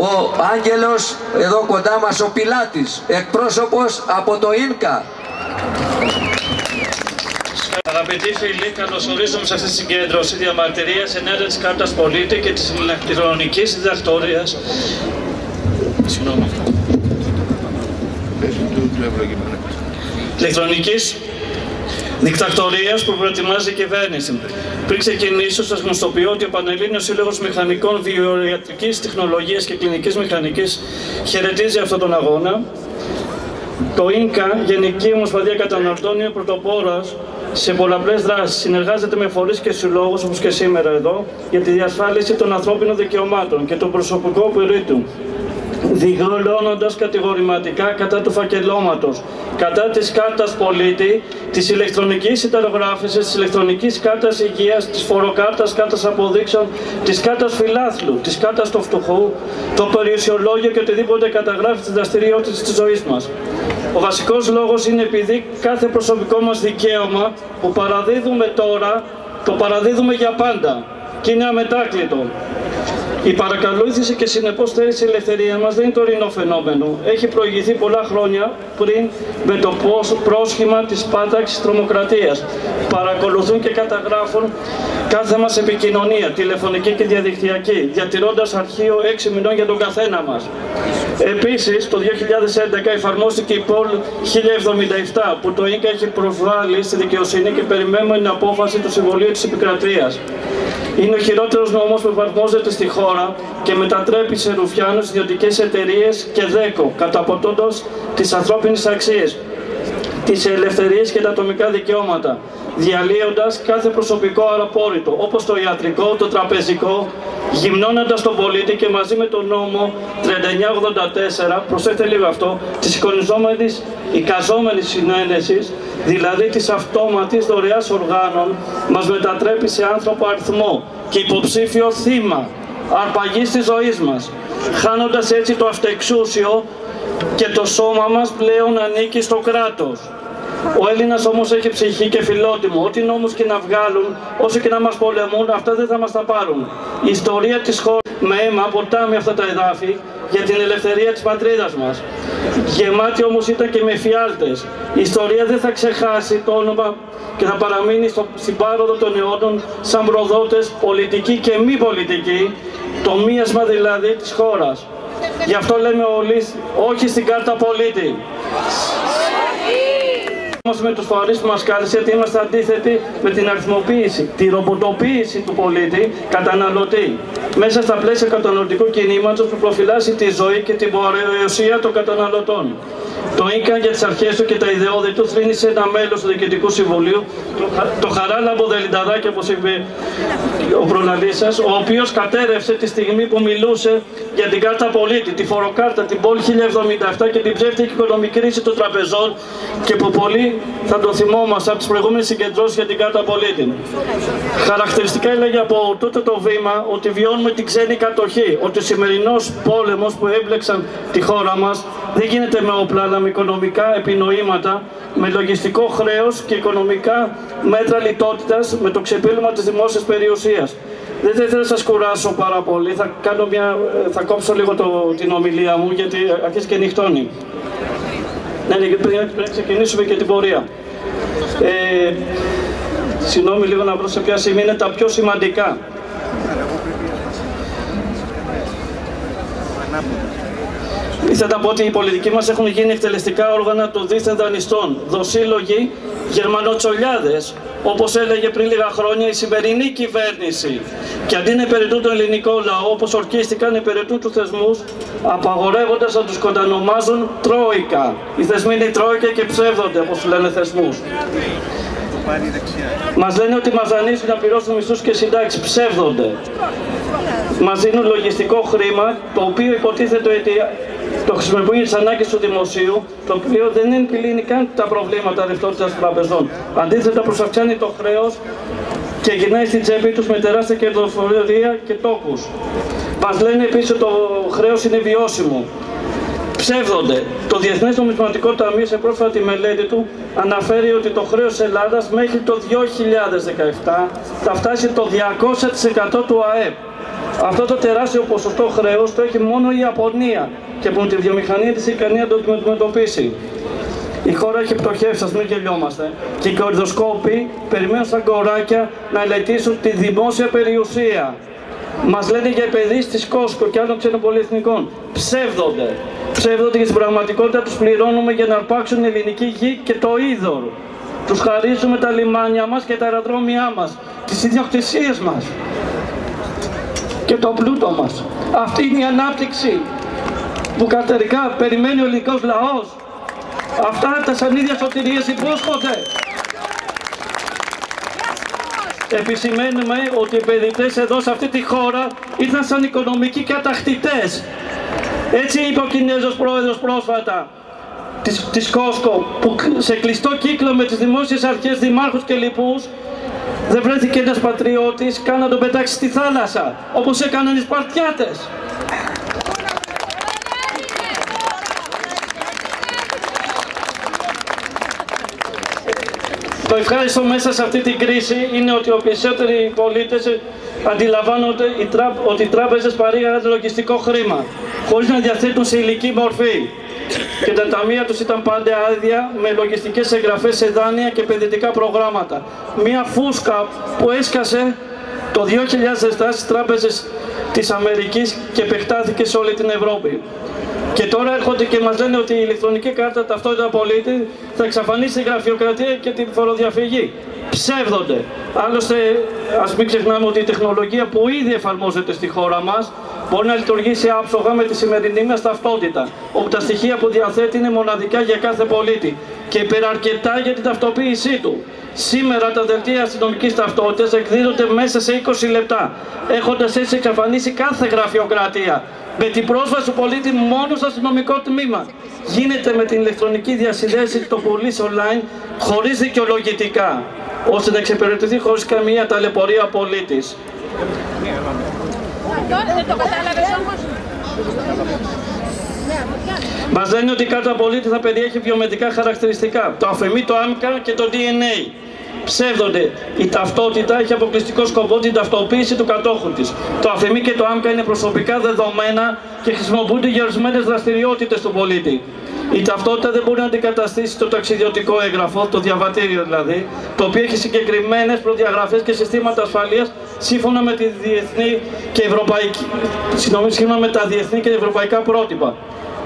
Ο Άγγελος, εδώ κοντά μας, ο Πιλάτης, εκπρόσωπος από το ΙΝΚΑ. Αγαπητοί φίλοι, καλωσορίζομαι σε αυτή τη συγκέντρωση διαμαρτυρίας ενάντια της Κάρτας Πολίτη και της ηλεκτρονικής διδακτορίας. Ηλεκτρονικής δικτακτορίας που προετοιμάζει η κυβέρνηση. Πριν ξεκινήσω, σας γνωστοποιώ ότι ο Πανελλήνιος Σύλλογος Μηχανικών Βιοιατρικής Τεχνολογίας και Κλινικής Μηχανικής χαιρετίζει αυτόν τον αγώνα. Το ΙΝΚΑ, Γενική Ομοσπονδία Καταναλωτών, είναι πρωτοπόρας σε πολλαπλές δράσεις. Συνεργάζεται με φορείς και συλλόγους, όπως και σήμερα εδώ, για τη διασφάλιση των ανθρώπινων δικαιωμάτων και του προσωπικού απορρίτου, δηλώνοντας κατηγορηματικά κατά του φακελώματος, κατά της Κάρτας Πολίτη, της ηλεκτρονικής συνταγογράφησης, της ηλεκτρονικής κάρτας υγείας, της φοροκάρτας, κάρτας αποδείξεων, της κάρτας φιλάθλου, της κάρτας του φτωχού, το περιουσιολόγιο και οτιδήποτε καταγράφει τις δραστηριότητες της ζωής μας. Ο βασικός λόγος είναι επειδή κάθε προσωπικό μας δικαίωμα που παραδίδουμε τώρα, το παραδίδουμε για πάντα και είναι αμετάκλητο. Η παρακαλούθηση και συνεπώς στέρηση ελευθερία μας δεν είναι τωρινό φαινόμενο. Έχει προηγηθεί πολλά χρόνια πριν με το πρόσχημα της πάταξης τρομοκρατίας. Παρακολουθούν και καταγράφουν κάθε μας επικοινωνία, τηλεφωνική και διαδικτυακή, διατηρώντας αρχείο 6 μηνών για τον καθένα μας. Επίσης, το 2011 εφαρμόστηκε η ΠΟΛ 1077, που το ΙΝΚΑ έχει προσβάλει στη δικαιοσύνη και περιμένουμε την απόφαση του Συμβουλίου της Επικρατείας. Είναι ο χειρότερος νόμος που εφαρμόζεται στη χώρα και μετατρέπει σε ρουφιάνους ιδιωτικές εταιρείες και ΔΕΚΟ, καταποτώντας τις ανθρώπινες αξίες, τις ελευθερίες και τα ατομικά δικαιώματα, διαλύοντας κάθε προσωπικό απόρριτο, όπως το ιατρικό, το τραπεζικό, γυμνώνοντας τον πολίτη και μαζί με τον νόμο 3984, προσέξτε λίγο αυτό, της εικαζόμενης συνένεσης, δηλαδή της αυτόματης δωρεάς οργάνων, μας μετατρέπει σε άνθρωπο αριθμό και υποψήφιο θύμα αρπαγής της ζωής μας, χάνοντας έτσι το αυτεξούσιο και το σώμα μας πλέον ανήκει στο κράτος. Ο Έλληνας όμως έχει ψυχή και φιλότιμο. Ό,τι νόμους και να βγάλουν, όσο και να μας πολεμούν, αυτά δεν θα μας τα πάρουν. Η ιστορία της χώρας με αίμα ποτάμι αυτά τα εδάφη για την ελευθερία της πατρίδας μας. Γεμάτη όμως ήταν και με φιάλτες. Η ιστορία δεν θα ξεχάσει το όνομα και θα παραμείνει στην πάροδο των αιώνων σαν προδότες πολιτικοί και μη πολιτικοί, το μίασμα δηλαδή της χώρας. Γι' αυτό λέμε όλοι όχι στην Κάρτα Πολίτη. Με τους φορείς που μας κάλεσε, γιατί είμαστε αντίθετοι με την αριθμοποίηση, τη ρομποτοποίηση του πολίτη καταναλωτή μέσα στα πλαίσια καταναλωτικού κινήματος που προφυλάσσει τη ζωή και την περιουσία των καταναλωτών. Το ΙΝΚΑ για τις αρχές του και τα ιδεώδη του θρήνησε ένα μέλος του Διοικητικού Συμβουλίου, το Χαράλαμπο Δελινταδάκη, όπως είπε ο προλαλής σας, ο οποίος κατέρευσε τη στιγμή που μιλούσε για την Κάρτα Πολίτη, τη φοροκάρτα, την ΠΟΛ 1077 και την ψεύτικη οικονομική κρίση των τραπεζών και που πολλοί θα το θυμόμαστε από τις προηγούμενες συγκεντρώσεις για την Κάρτα Πολίτη. Χαρακτηριστικά έλεγε από τούτο το βήμα ότι βιώνουμε την ξένη κατοχή, ότι ο σημερινός πόλεμος που έμπλεξαν τη χώρα μας δεν γίνεται με όπλα, αλλά με οικονομικά επινοήματα, με λογιστικό χρέος και οικονομικά μέτρα λιτότητας, με το ξεπύλωμα της δημόσιας περιουσίας. Δεν θα ήθελα να σας κουράσω πάρα πολύ, θα κόψω λίγο την ομιλία μου, γιατί αρχίζει και νυχτώνει. Ναι, πρέπει να ξεκινήσουμε και την πορεία. Συγγνώμη λίγο να βρω σε ποια σημεία είναι τα πιο σημαντικά. Ήθελα να πω ότι οι πολιτικοί μας έχουν γίνει εκτελεστικά όργανα των δίθεν δανειστών, δοσύλλογοι γερμανοτσολιάδες, όπως έλεγε πριν λίγα χρόνια η σημερινή κυβέρνηση. Και αντί να υπηρετούν τον ελληνικό λαό, όπως ορκίστηκαν, υπηρετούν τους θεσμούς, απαγορεύοντας να τους κατανομάζουν τρόικα. Οι θεσμοί είναι τρόικα και ψεύδονται, όπως λένε θεσμούς. Μας λένε ότι μας δανείζουν να πληρώσουν μισθούς και συντάξεις, ψεύδονται. Μας δίνουν λογιστικό χρήμα, το οποίο υποτίθεται ότι το χρησιμοποιούν για τις ανάγκες του δημοσίου, το οποίο δεν επιλύνει καν τα προβλήματα ρευστότητας των τραπεζών. Αντίθετα, προσαυξάνει το χρέος και γυρνάει στην τσέπη τους με τεράστια κερδοφορία και τόκους. Μας λένε επίσης ότι το χρέος είναι βιώσιμο. Ψεύδονται. Το Διεθνές Νομισματικό Ταμείο σε πρόσφατη μελέτη του αναφέρει ότι το χρέος της Ελλάδας μέχρι το 2017 θα φτάσει το 200% του ΑΕΠ. Αυτό το τεράστιο ποσοστό χρέους το έχει μόνο η Ιαπωνία και που τη βιομηχανία της ικανή να το αντιμετωπίσει. Η χώρα έχει πτωχεύσει, ας μην γελιόμαστε. Και οι κερδοσκόποι περιμένουν στα κοράκια να ελεγχίσουν τη δημόσια περιουσία. Μας λένε για επενδύσεις της Κόσκο και άλλων ξένων πολυεθνικών. Ψεύδονται. Ψεύδονται και στην πραγματικότητα τους πληρώνουμε για να αρπάξουν ελληνική γη και το είδωρ. Τους χαρίζουμε τα λιμάνια μας και τα αεροδρόμια μας, τις ιδιοκτησίες μας και το πλούτο μας. Αυτή είναι η ανάπτυξη που κατερικά περιμένει ο ελληνικός λαός. Αυτά τα σανίδια σωτηρίες υπόσχονται. Επισημαίνουμε ότι οι επενδυτές εδώ σε αυτή τη χώρα ήρθαν σαν οικονομικοί κατακτητές. Έτσι είπε ο Κινέζος πρόεδρος πρόσφατα της Κόσκο, που σε κλειστό κύκλο με τις δημόσιες αρχές, δημάρχους και λοιπούς, δεν βρέθηκε ένας πατριώτης καν να τον πετάξει στη θάλασσα, όπως έκαναν οι Σπαρτιάτες. Το ευχάριστο μέσα σε αυτή την κρίση είναι ότι οι περισσότεροι πολίτες αντιλαμβάνονται ότι οι τράπεζες παρήγαγαν λογιστικό χρήμα, χωρίς να διαθέτουν σε υλική μορφή. Και τα ταμεία τους ήταν πάντα άδεια με λογιστικές εγγραφές σε δάνεια και επενδυτικά προγράμματα. Μία φούσκα που έσκασε το 2007 στις τράπεζες της Αμερικής και επεκτάθηκε σε όλη την Ευρώπη. Και τώρα έρχονται και μας λένε ότι η ηλεκτρονική κάρτα ταυτότητα πολίτη θα εξαφανίσει τη γραφειοκρατία και τη φοροδιαφυγή. Ψεύδονται. Άλλωστε, ας μην ξεχνάμε ότι η τεχνολογία που ήδη εφαρμόζεται στη χώρα μας μπορεί να λειτουργήσει άψογα με τη σημερινή μας ταυτότητα, όπου τα στοιχεία που διαθέτει είναι μοναδικά για κάθε πολίτη και υπεραρκετά για την ταυτοποίησή του. Σήμερα τα δελτία αστυνομικής ταυτότητας εκδίδονται μέσα σε 20 λεπτά, έχοντας έτσι εξαφανίσει κάθε γραφειοκρατία, με την πρόσβαση του πολίτη μόνο στο αστυνομικό τμήμα. Γίνεται με την ηλεκτρονική διασυνδέση το πουλήσει online χωρίς δικαιολογητικά, ώστε να εξυπηρετηθεί χωρίς καμία ταλαιπωρία πολίτης. Δεν το κατάλαβες όμως. Μας λένε ότι η κάρτα πολίτη θα περιέχει βιομετρικά χαρακτηριστικά, το αφημί, το άμκα και το DNA. Ψεύδονται. Η ταυτότητα έχει αποκλειστικό σκοπό την ταυτοποίηση του κατόχου της. Το αφημί και το άμκα είναι προσωπικά δεδομένα και χρησιμοποιούνται για ορισμένες δραστηριότητες του πολίτη. Η ταυτότητα δεν μπορεί να αντικαταστήσει το ταξιδιωτικό έγγραφο, το διαβατήριο δηλαδή, το οποίο έχει συγκεκριμένες προδιαγραφές και συστήματα ασφαλείας σύμφωνα με, σύμφωνα με τα διεθνή και ευρωπαϊκά πρότυπα.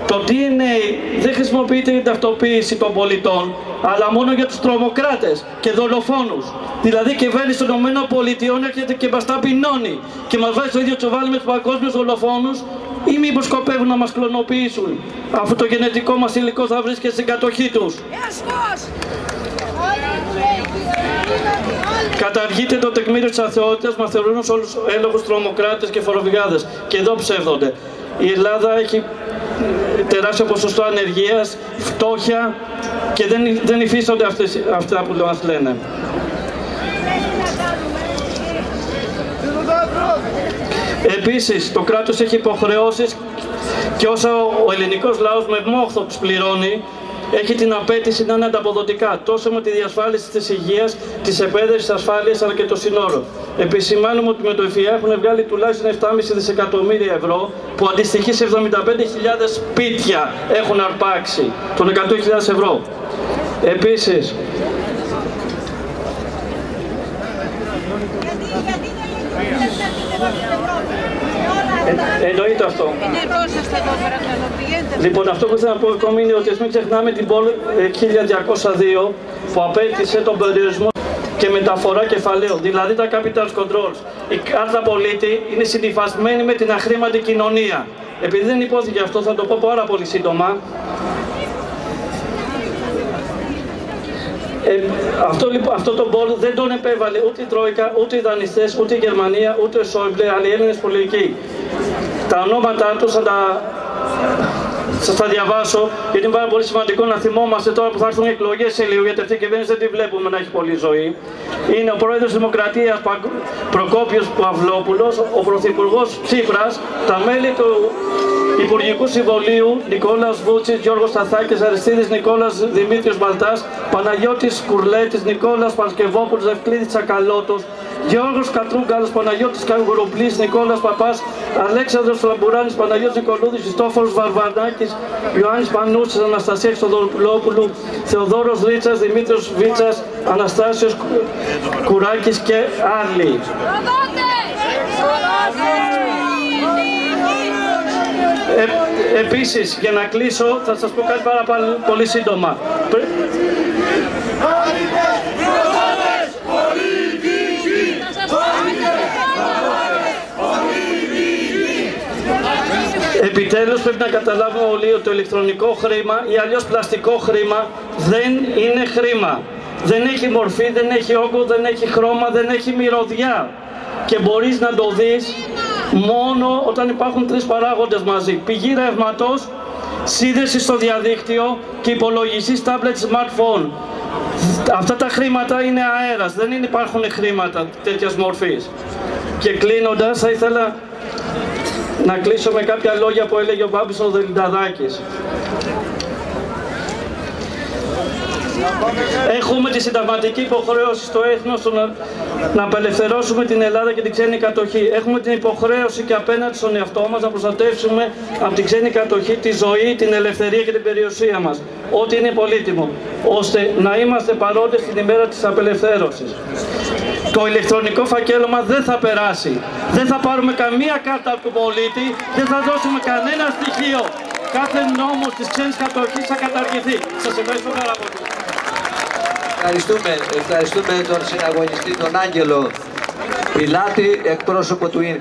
Το DNA δεν χρησιμοποιείται για την ταυτοποίηση των πολιτών, αλλά μόνο για τους τρομοκράτες και δολοφόνους. Δηλαδή η κυβέρνηση των ΗΠΑ έρχεται και μας τα πεινώνει και μας βάζει στο ίδιο τσουβάλι με τους παγκόσμιους δολοφόνους, ή μήπως σκοπεύουν να μας κλωνοποιήσουν, αφού το γενετικό μας υλικό θα βρίσκεται στην κατοχή τους. Καταργείται το τεκμήριο της αθεότητας, μας θεωρούν όλους έλογους τρομοκράτες και φοροβιγάδες. Και εδώ ψεύδονται. Η Ελλάδα έχει τεράστιο ποσοστό ανεργίας, φτώχεια και δεν υφίστανται αυτά που μας λένε. Επίσης, το κράτος έχει υποχρεώσεις και όσα ο ελληνικός λαός με μόχθο τους πληρώνει, έχει την απέτηση να είναι ανταποδοτικά τόσο με τη διασφάλιση της υγείας, της εκπαίδευσης, της ασφάλειας αλλά και των συνόρων. Επισημάνουμε ότι με το ΕΦΙΑ έχουν βγάλει τουλάχιστον 7,5 δισεκατομμύρια ευρώ που αντιστοιχεί σε 75.000 σπίτια έχουν αρπάξει των 100.000 ευρώ. Επίσης, εννοείται αυτό. Λοιπόν, αυτό που θέλω να πω ακόμη είναι ότι μην ξεχνάμε την πόλη 1202 που απέτησε τον περιορισμό και μεταφορά κεφαλαίων, δηλαδή τα capital controls. Η κάρτα πολίτη είναι συνυφασμένη με την αχρήματη κοινωνία. Επειδή δεν υπόθηκε αυτό, θα το πω πάρα πολύ σύντομα. Αυτό το μπολ δεν τον επέβαλε ούτε η Τρόικα, ούτε οι δανειστές, ούτε η Γερμανία, ούτε ο Σόιμπλε, αλλά οι Έλληνες πολιτικοί. Τα ονόματά τους θα τα διαβάσω, γιατί είναι πάρα πολύ σημαντικό να θυμόμαστε τώρα που θα έρθουν οι εκλογές σε λίγο, γιατί αυτή η κυβέρνηση δεν τη βλέπουμε να έχει πολλή ζωή. Είναι ο πρόεδρος της Δημοκρατίας Προκόπιος Παυλόπουλος, ο πρωθυπουργός Τσίπρας, τα μέλη του Υπουργικού Συμβολίου Νικόλαος Βούτσης, Γιώργος Σταθάκης, Αριστίδης Νικόλας, Δημήτριος Μπαλτάς, Παναγιώτης Κουρλέτης, Νικόλας Παρσκευόπουλος, Ευκλήδης Τσακαλώτος, Γιώργος Κατρούγκαλος, Παναγιώτης Καγκουροπλής, Νικόλας Παπάς, Αλέξανδρος Φλαμπουράνης, Παναγιώτης Νικολούδης, Χριστόφορος Βαρβανάκης, Ιωάννης Πανούσης, Αναστασία Χρυστοδουλόπουλου, Θεοδόρος Ρίτσας, Δημήτριος Βίτσας, Αναστάσιος Κουράκης και άλλοι. Επίσης, για να κλείσω, θα σας πω κάτι πάρα πολύ σύντομα. Επιτέλους πρέπει να καταλάβουμε όλοι ότι το ηλεκτρονικό χρήμα ή αλλιώς πλαστικό χρήμα δεν είναι χρήμα. Δεν έχει μορφή, δεν έχει όγκο, δεν έχει χρώμα, δεν έχει μυρωδιά. Και μπορείς να το δεις μόνο όταν υπάρχουν τρεις παράγοντες μαζί. Πηγή ρεύματος, σύνδεση στο διαδίκτυο και υπολογιστής, τάμπλετ, smartphone. Αυτά τα χρήματα είναι αέρας, δεν υπάρχουν χρήματα τέτοιας μορφής. Και κλείνοντας, θα ήθελα να κλείσω με κάποια λόγια που έλεγε ο Μπάμπης ο Δελινταδάκης. Έχουμε τη συνταγματική υποχρέωση στο έθνος να απελευθερώσουμε την Ελλάδα και την ξένη κατοχή. Έχουμε την υποχρέωση και απέναντι στον εαυτό μας να προστατεύσουμε από την ξένη κατοχή τη ζωή, την ελευθερία και την περιουσία μας. Ό,τι είναι πολύτιμο, ώστε να είμαστε παρόντες την ημέρα της απελευθέρωσης. Το ηλεκτρονικό φακέλωμα δεν θα περάσει. Δεν θα πάρουμε καμία κάρτα από τον πολίτη, δεν θα δώσουμε κανένα στοιχείο. Κάθε νόμος της ξένης κατοχής θα καταργηθεί. Σας ευχαριστώ πάρα πολύ. Ευχαριστούμε τον συναγωνιστή, τον Άγγελο Πιλάτη, εκπρόσωπο του ΙΝΚ.